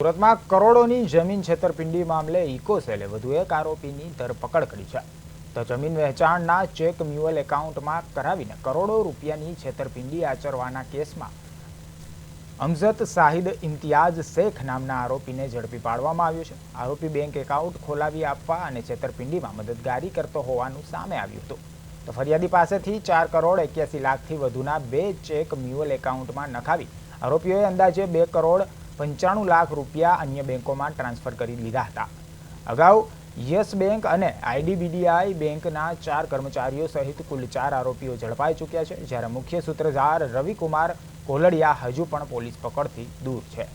સુરતમાં કરોડોની જમીન છેતરપિંડી મામલે ઇકોસેલે વધુ એક આરોપીની ધરપકડ કરી છે. તો જમીન વહેંચાણના ચેક મ્યુઅલ એકાઉન્ટમાં કરાવીને કરોડો રૂપિયાની છેતરપિંડી આચરવાના કેસમાં અમજદ શાહિદ ઇમ્તિયાઝ શેખ નામના આરોપીને ઝડપી પાડવામાં આવ્યો છે. આરોપી બેંક એકાઉન્ટ ખોલાવી આપવા અને છેતરપિંડીમાં મદદગારી કરતો હોવાનું સામે આવ્યું હતું. તો ફરિયાદી પાસેથી 4,81,00,000થી વધુના 2 ચેક મ્યુઅલ એકાઉન્ટમાં નખાવી આરોપીઓએ અંદાજે 2,95,00,000 રૂપિયા અન્ય બેંકોમાં ટ્રાન્સફર કરી લીધા હતા. અગાઉ યસ બેંક અને આઈડીબીઆઈ બેંકના 4 કર્મચારીઓ સહિત કુલ 4 આરોપીઓ ઝડપાઈ ચૂક્યા છે, જ્યારે મુખ્ય સૂત્રધાર રવિકુમાર કોલડિયા હજુ પણ પોલીસ પકડથી દૂર છે.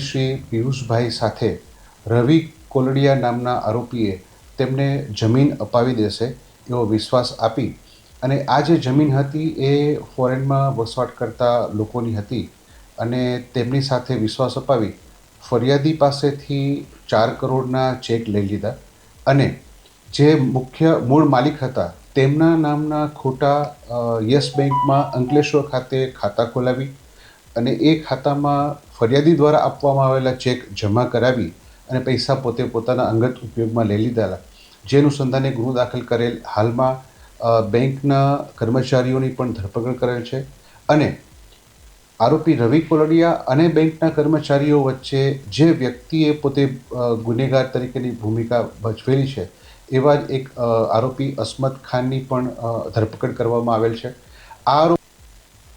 શ્રી પિયુષભાઈ સાથે રવિ કોલડિયા નામના આરોપીએ તેમને જમીન અપાવી દેશે એવો વિશ્વાસ આપી અને આ જે જમીન હતી એ ફોરેનમાં વસવાટ કરતા લોકોની હતી અને તેમની સાથે વિશ્વાસ અપાવી ફરિયાદી પાસેથી 4 કરોડના ચેક લઈ લીધા અને જે મુખ્ય મૂળ માલિક હતા તેમના નામના ખોટા યસ બેંકમાં અંકલેશ્વર ખાતે ખાતા ખોલાવી અને એ ખાતામાં ફરિયાદી દ્વારા આપવામાં આવેલા ચેક જમા કરાવી અને પૈસા પોતે પોતાના અંગત ઉપયોગમાં લઈ લીધેલા, જે અનુસંધાને ગુનો દાખલ કરેલ. હાલમાં બેંકના કર્મચારીઓની પણ ધરપકડ કરેલ છે અને આરોપી રવિ કોલડિયા અને બેંકના કર્મચારીઓ વચ્ચે જે વ્યક્તિએ પોતે ગુનેગાર તરીકેની ભૂમિકા ભજવેલી છે એવા જ એક આરોપી અસમત ખાનની પણ ધરપકડ કરવામાં આવેલ છે. આ